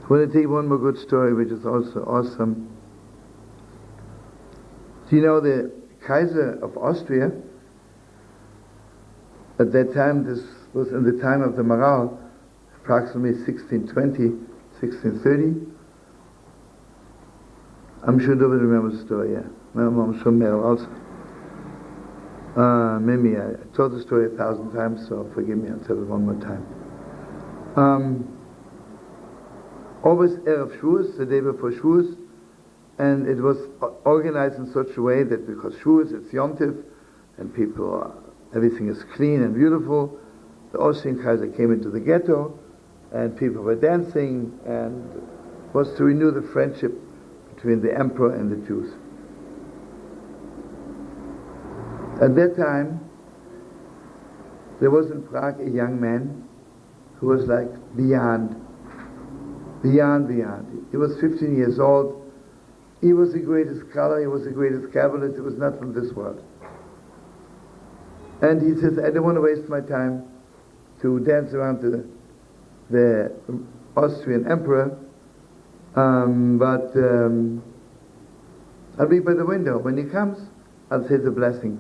I want to tell you one more good story, which is also awesome. Do you know the Kaiser of Austria? At that time, this was in the time of the Maharal, approximately 1620, 1630. I'm sure nobody remembers the story, yeah. I'm sure Maharal also. Maybe I told the story 1,000 times, so forgive me, I'll tell it one more time. Always Erev Shavuos, the day before Shavuos, and it was organized in such a way that because Shavuos, it's Yom Tov, and people, everything is clean and beautiful. The Austrian Kaiser came into the ghetto, and people were dancing, and it was to renew the friendship between the emperor and the Jews. At that time, there was in Prague a young man who was like beyond. He was 15 years old. He was the greatest scholar, he was the greatest Kabbalist, he was not from this world. And he says, I don't want to waste my time to dance around the Austrian emperor, but I'll be by the window. When he comes, I'll say the blessing.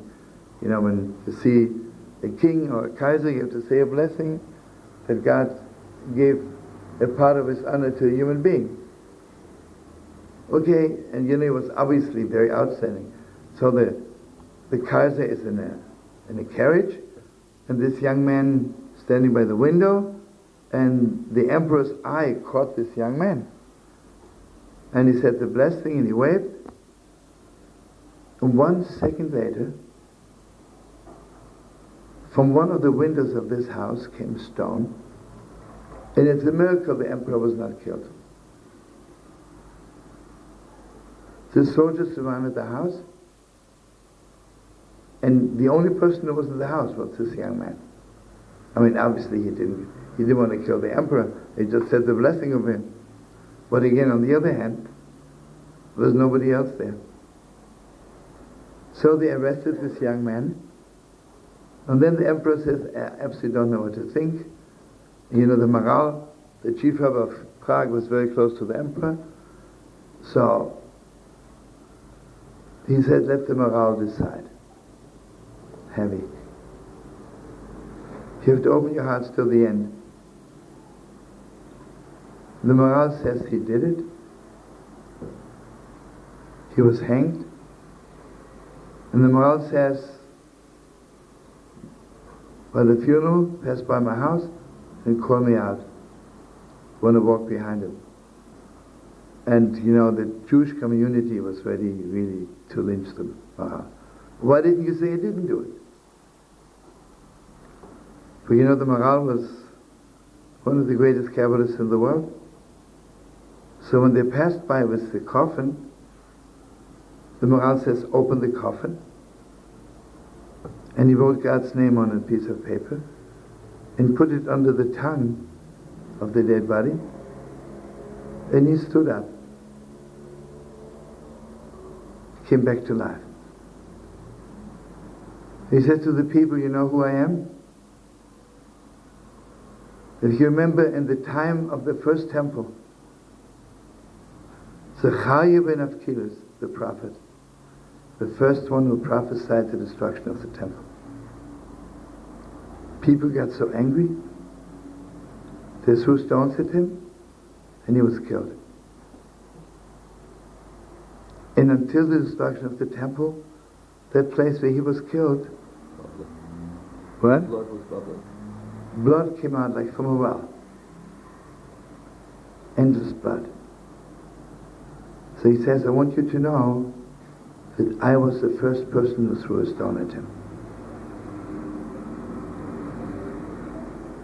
You know, when you see a king or a Kaiser, you have to say a blessing that God gave a part of his honor to a human being. Okay, and he was obviously very outstanding. So the Kaiser is in a carriage, and this young man standing by the window, and the emperor's eye caught this young man. And he said the blessing, and he waved. And 1 second later, from one of the windows of this house came a stone, and it's a miracle the emperor was not killed. The soldiers surrounded the house, and the only person who was in the house was this young man. I mean, obviously he didn't want to kill the emperor, he just said the blessing of him. But again, on the other hand, there was nobody else there. So they arrested this young man, and then the emperor says, I absolutely don't know what to think. You know, the Maharal, the chief rabbi of Prague, was very close to the emperor, so he said, let the Maharal decide. Heavy. You have to open your hearts till the end. The Maharal says he did it. He was hanged. And the Maharal says, by the funeral, pass by my house and call me out. I want to walk behind him. And you know, the Jewish community was ready really to lynch the Maharal. Why didn't you say you didn't do it? But you know, the Maharal was one of the greatest Kabbalists in the world. So when they passed by with the coffin, the Maharal says, open the coffin. And he wrote God's name on a piece of paper and put it under the tongue of the dead body. And he stood up. Came back to life. He said to the people, you know who I am? If you remember, in the time of the first temple, Zechariah ben Avkilis, the prophet, the first one who prophesied the destruction of the temple. People got so angry, they threw stones at him, and he was killed. And until the destruction of the temple, that place where he was killed, what? Blood was bubbling. Blood came out like from a well. Endless blood. So he says, I want you to know that I was the first person who threw a stone at him.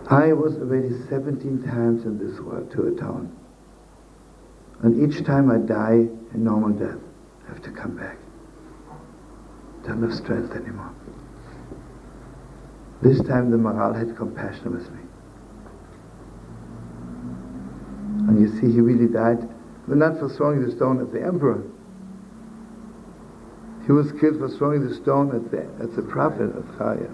I was already 17 times in this world to atone. And each time I die a normal death, I have to come back. Don't have strength anymore. This time the Maharal had compassion with me. And you see, he really died, but not for throwing the stone at the emperor. He was killed for throwing the stone at the prophet, at Zechariah.